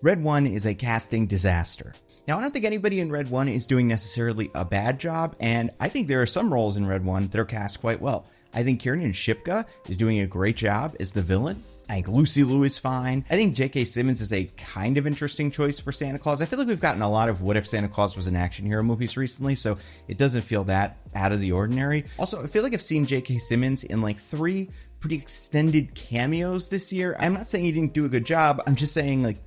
Red 1 is a casting disaster. Now, I don't think anybody in Red 1 is doing necessarily a bad job, and I think there are some roles in Red 1 that are cast quite well. I think Kiernan Shipka is doing a great job as the villain. I think Lucy Liu is fine. I think J.K. Simmons is a kind of interesting choice for Santa Claus. I feel like we've gotten a lot of What If Santa Claus Was an Action Hero movies recently, so it doesn't feel that out of the ordinary. Also, I feel like I've seen J.K. Simmons in like 3 pretty extended cameos this year. I'm not saying he didn't do a good job. I'm just saying, like,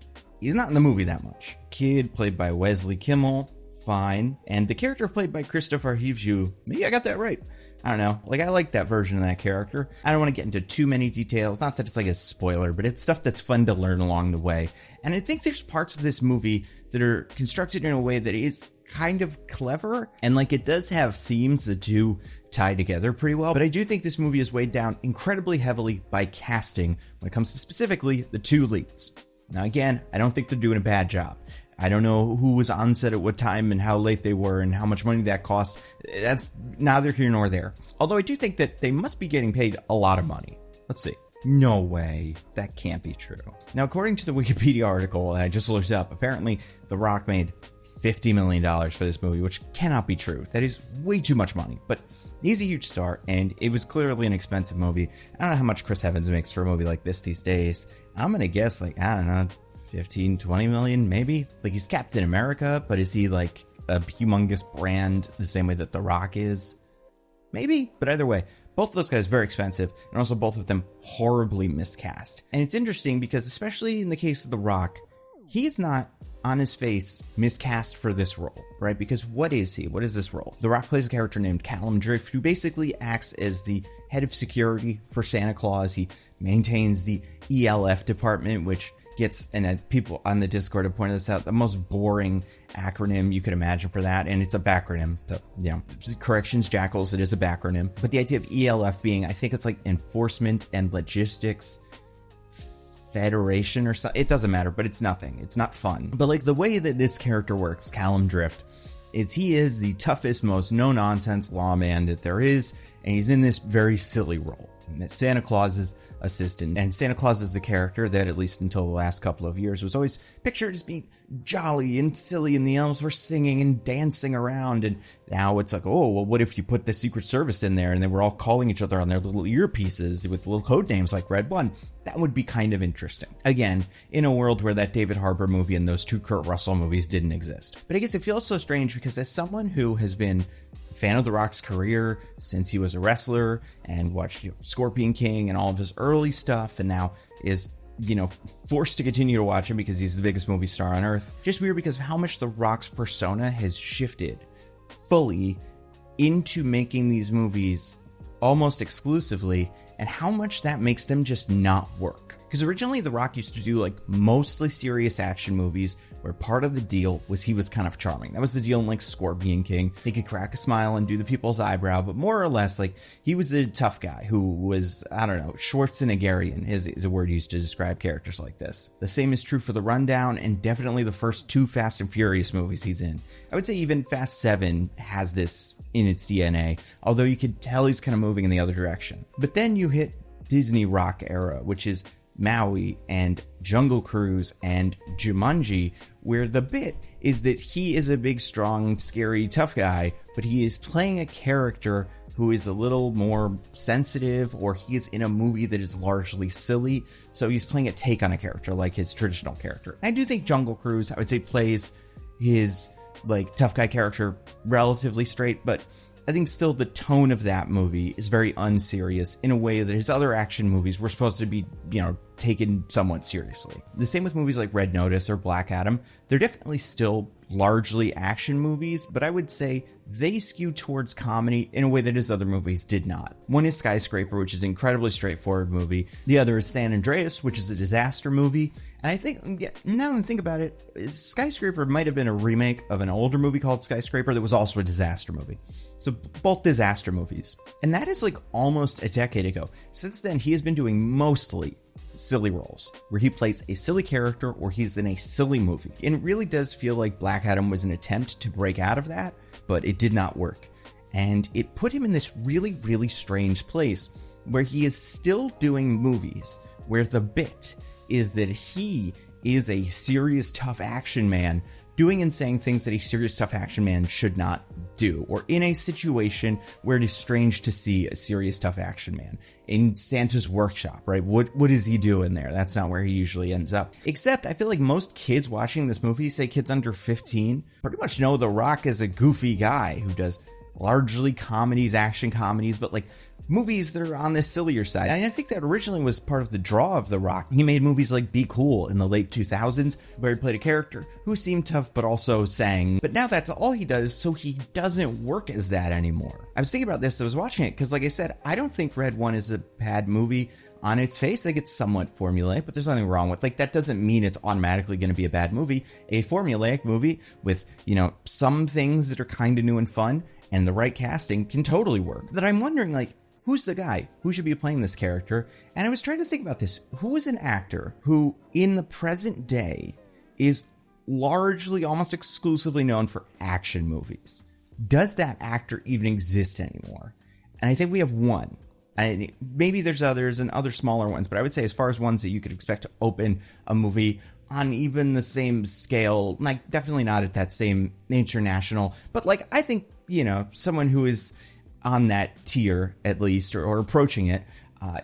he's not in the movie that much. Kid, played by Wesley Kimmel, fine. And the character played by Christopher Hivju, maybe I got that right. I don't know. Like, I like that version of that character. I don't want to get into too many details. Not that it's like a spoiler, but it's stuff that's fun to learn along the way. And I think there's parts of this movie that are constructed in a way that is kind of clever. And like, it does have themes that do tie together pretty well. But I do think this movie is weighed down incredibly heavily by casting when it comes to specifically the 2 leads. Now, again, I don't think they're doing a bad job. I don't know who was on set at what time and how late they were and how much money that cost. That's neither here nor there. Although I do think that they must be getting paid a lot of money. Let's see. No way. That can't be true. Now, according to the Wikipedia article that I just looked up, apparently The Rock made $50 million for this movie, which cannot be true. That is way too much money. But he's a huge star, and it was clearly an expensive movie. I don't know how much Chris Evans makes for a movie like this these days. I'm going to guess, like, I don't know, 15, 20 million, maybe? Like, he's Captain America, but is he like a humongous brand the same way that The Rock is? Maybe, but either way, both of those guys very expensive, and also both of them horribly miscast. And it's interesting because, especially in the case of The Rock, he's not on his face miscast for this role, right? Because what is he? What is this role? The Rock plays a character named Callum Drift, who basically acts as the head of security for Santa Claus. He maintains the ELF department, which gets, and people on the Discord have pointed this out, the most boring acronym you could imagine for that, and it's a backronym. So, you know, corrections jackals, it is a backronym. But the idea of ELF being, I think it's like Enforcement and Logistics Federation or something. It doesn't matter, but it's nothing. It's not fun. But like the way that this character works, Callum Drift, is he is the toughest, most no-nonsense lawman that there is, and he's in this very silly role. Santa Claus's assistant. And Santa Claus is the character that, at least until the last couple of years, was always pictured as being jolly and silly, and the elves were singing and dancing around. And now it's like, oh, well, what if you put the Secret Service in there and they were all calling each other on their little earpieces with little code names like Red One? That would be kind of interesting. Again, in a world where that David Harbour movie and those 2 Kurt Russell movies didn't exist. But I guess it feels so strange because, as someone who has been a fan of The Rock's career since he was a wrestler and watched, you know, Scorpion King and all of his early stuff, and now is, you know, forced to continue to watch him because he's the biggest movie star on earth. Just weird because of how much The Rock's persona has shifted fully into making these movies almost exclusively, and how much that makes them just not work. Because originally The Rock used to do like mostly serious action movies where part of the deal was he was kind of charming. That was the deal in like Scorpion King. He could crack a smile and do the people's eyebrow, but more or less like he was a tough guy who was, I don't know, Schwarzeneggerian is a word used to describe characters like this. The same is true for The Rundown and definitely the first 2 Fast and Furious movies he's in. I would say even Fast 7 has this in its DNA, although you could tell he's kind of moving in the other direction. But then you hit Disney Rock era, which is Maui and Jungle Cruise and Jumanji, where the bit is that he is a big, strong, scary, tough guy, but he is playing a character who is a little more sensitive, or he is in a movie that is largely silly, so he's playing a take on a character like his traditional character. I do think Jungle Cruise, I would say, plays his like tough guy character relatively straight, but I think still the tone of that movie is very unserious in a way that his other action movies were supposed to be, you know, taken somewhat seriously. The same with movies like Red Notice or Black Adam. They're definitely still largely action movies, but I would say they skew towards comedy in a way that his other movies did not. One is Skyscraper, which is an incredibly straightforward movie. The other is San Andreas, which is a disaster movie. And I think, yeah, now that I think about it, Skyscraper might have been a remake of an older movie called Skyscraper that was also a disaster movie. So both disaster movies. And that is like almost a decade ago. Since then, he has been doing mostly silly roles, where he plays a silly character or he's in a silly movie. And it really does feel like Black Adam was an attempt to break out of that, but it did not work. And it put him in this really, really strange place where he is still doing movies where the bit is that he is a serious, tough action man doing and saying things that a serious, tough action man should not do, or in a situation where it is strange to see a serious, tough action man. In Santa's workshop, right? What is he doing there? That's not where he usually ends up. Except I feel like most kids watching this movie, say kids under 15, pretty much know The Rock as a goofy guy who does largely comedies, action comedies, but like movies that are on the sillier side. And I think that originally was part of the draw of The Rock. He made movies like Be Cool in the late 2000s, where he played a character who seemed tough but also sang. But now that's all he does, so he doesn't work as that anymore. I was thinking about this, I was watching it, because like I said, I don't think Red 1 is a bad movie on its face. Like, it's somewhat formulaic, but there's nothing wrong with, like, that doesn't mean it's automatically going to be a bad movie. A formulaic movie with, you know, some things that are kind of new and fun and the right casting can totally work. But I'm wondering, like, who's the guy who should be playing this character? And I was trying to think about this. Who is an actor who, in the present day, is largely, almost exclusively known for action movies? Does that actor even exist anymore? And I think we have one. Maybe there's others and other smaller ones, but I would say as far as ones that you could expect to open a movie on even the same scale, like definitely not at that same international, but like I think, you know, someone who is on that tier at least, or approaching it,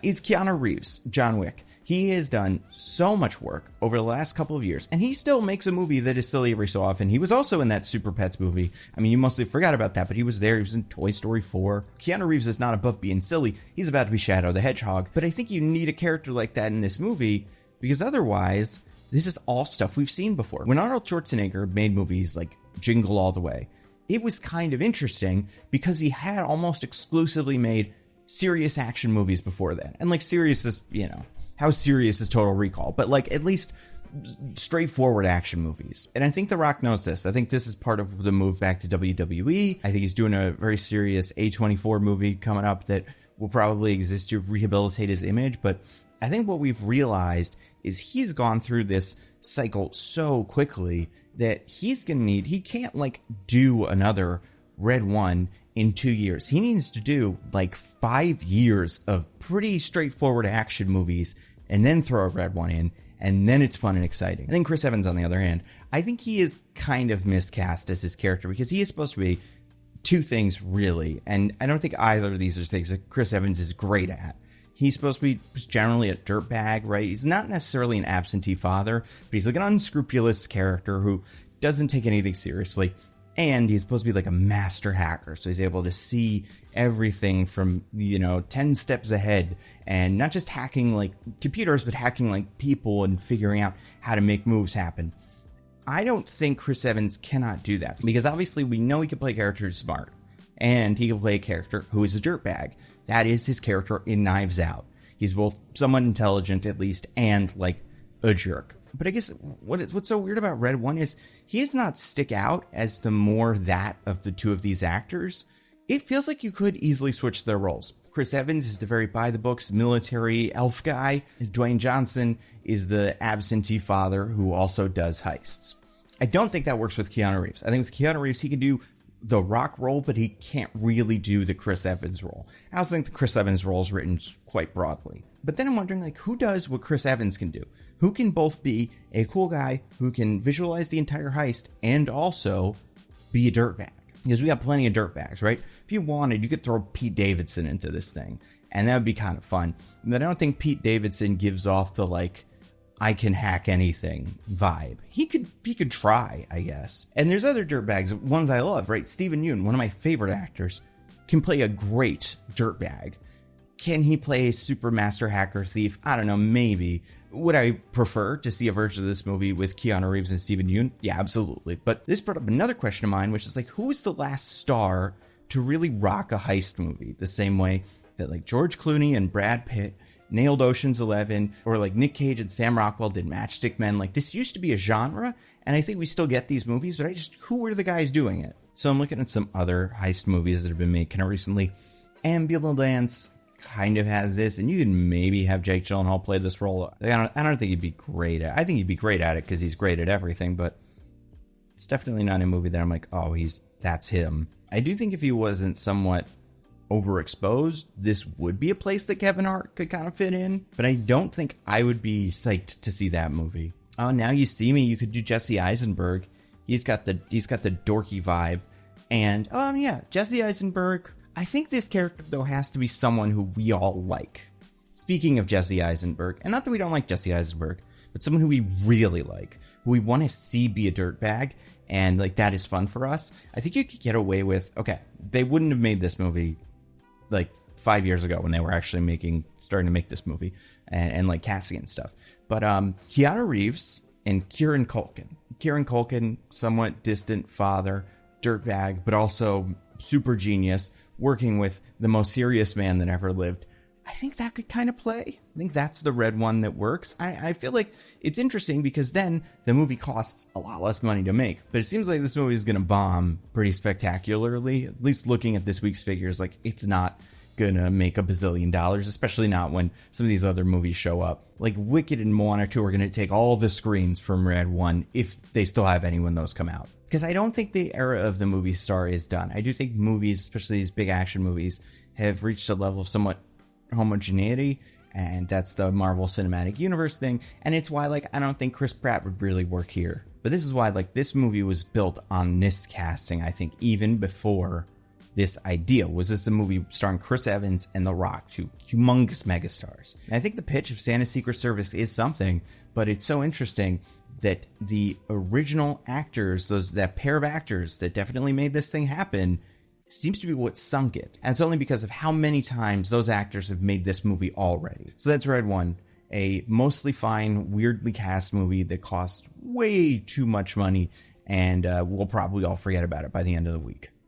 is Keanu Reeves, John Wick. He has done so much work over the last couple of years, and he still makes a movie that is silly every so often. He was also in that Super Pets movie. I mean, you mostly forgot about that, but he was there. He was in Toy Story 4. Keanu Reeves is not above being silly. He's about to be Shadow the Hedgehog. But I think you need a character like that in this movie, because otherwise, this is all stuff we've seen before. When Arnold Schwarzenegger made movies like Jingle All the Way, it was kind of interesting because he had almost exclusively made serious action movies before then. And like serious is, you know, how serious is Total Recall? But like at least straightforward action movies. And I think The Rock knows this. I think this is part of the move back to WWE. I think he's doing a very serious A24 movie coming up that will probably exist to rehabilitate his image. But I think what we've realized is he's gone through this cycle so quickly that he can't like do another Red 1 in 2 years. He needs to do like 5 years of pretty straightforward action movies and then throw a Red 1 in, and then it's fun and exciting. I think Chris Evans, on the other hand, I think he is kind of miscast as his character because he is supposed to be two things really, and I don't think either of these are things that Chris Evans is great at. He's supposed to be generally a dirtbag, right? He's not necessarily an absentee father, but he's like an unscrupulous character who doesn't take anything seriously. And he's supposed to be like a master hacker. So he's able to see everything from, 10 steps ahead, and not just hacking like computers, but hacking like people and figuring out how to make moves happen. I don't think Chris Evans cannot do that, because obviously we know he can play a character who's smart, and he can play a character who is a dirtbag. That is his character in Knives Out. He's both somewhat intelligent, at least, and like a jerk. But I guess what's so weird about Red 1 is he does not stick out as the more that of the two of these actors. It feels like you could easily switch their roles. Chris Evans is the very by-the-books military elf guy. Dwayne Johnson is the absentee father who also does heists. I don't think that works with Keanu Reeves. I think with Keanu Reeves, he can do the Rock role, but he can't really do the Chris Evans role. I also think the Chris Evans role is written quite broadly. But then I'm wondering, like, who does what Chris Evans can do? Who can both be a cool guy who can visualize the entire heist and also be a dirtbag? Because we got plenty of dirtbags, right? If you wanted, you could throw Pete Davidson into this thing, and that would be kind of fun. But I don't think Pete Davidson gives off the, like, I can hack anything vibe. He could try, I guess. And there's other dirtbags, ones I love, right? Steven Yeun, one of my favorite actors, can play a great dirtbag. Can he play a super master hacker thief? I don't know, maybe. Would I prefer to see a version of this movie with Keanu Reeves and Steven Yeun? Yeah, absolutely. But this brought up another question of mine, which is like, who is the last star to really rock a heist movie? The same way that like George Clooney and Brad Pitt nailed Ocean's 11, or like Nick Cage and Sam Rockwell did Matchstick Men. Like, this used to be a genre, and I think we still get these movies, but who were the guys doing it? So I'm looking at some other heist movies that have been made kind of recently. Ambulance kind of has this, and you can maybe have Jake Gyllenhaal play this role. I don't think he'd be great at it. I think he'd be great at it because he's great at everything, but it's definitely not a movie that I'm like, oh, that's him. I do think if he wasn't somewhat overexposed, this would be a place that Kevin Hart could kind of fit in, but I don't think I would be psyched to see that movie. Oh, Now You See Me, you could do Jesse Eisenberg. He's got the dorky vibe. And yeah, Jesse Eisenberg. I think this character though has to be someone who we all like. Speaking of Jesse Eisenberg, and not that we don't like Jesse Eisenberg, but someone who we really like, who we want to see be a dirtbag, and like that is fun for us. I think you could get away with, okay, they wouldn't have made this movie like 5 years ago when they were actually starting to make this movie and like casting and stuff. But Keanu Reeves and Kieran Culkin. Kieran Culkin, somewhat distant father, dirtbag, but also super genius, working with the most serious man that ever lived. I think that could kind of play. I think that's the red one that works. I feel like it's interesting because then the movie costs a lot less money to make. But it seems like this movie is going to bomb pretty spectacularly. At least looking at this week's figures, like it's not going to make $1 bazillion, especially not when some of these other movies show up. Like Wicked and Moana 2 are going to take all the screens from Red 1 if they still have any when those come out. Because I don't think the era of the movie star is done. I do think movies, especially these big action movies, have reached a level of somewhat homogeneity, and that's the Marvel Cinematic Universe thing, and it's why like I don't think Chris Pratt would really work here. But this is why like this movie was built on miscasting, I think, even before this idea. Was this a movie starring Chris Evans and The Rock, two humongous megastars? And I think the pitch of Santa's Secret Service is something, but it's so interesting that the original actors, that pair of actors that definitely made this thing happen, seems to be what sunk it. And it's only because of how many times those actors have made this movie already. So that's Red 1, a mostly fine, weirdly cast movie that costs way too much money, and we'll probably all forget about it by the end of the week.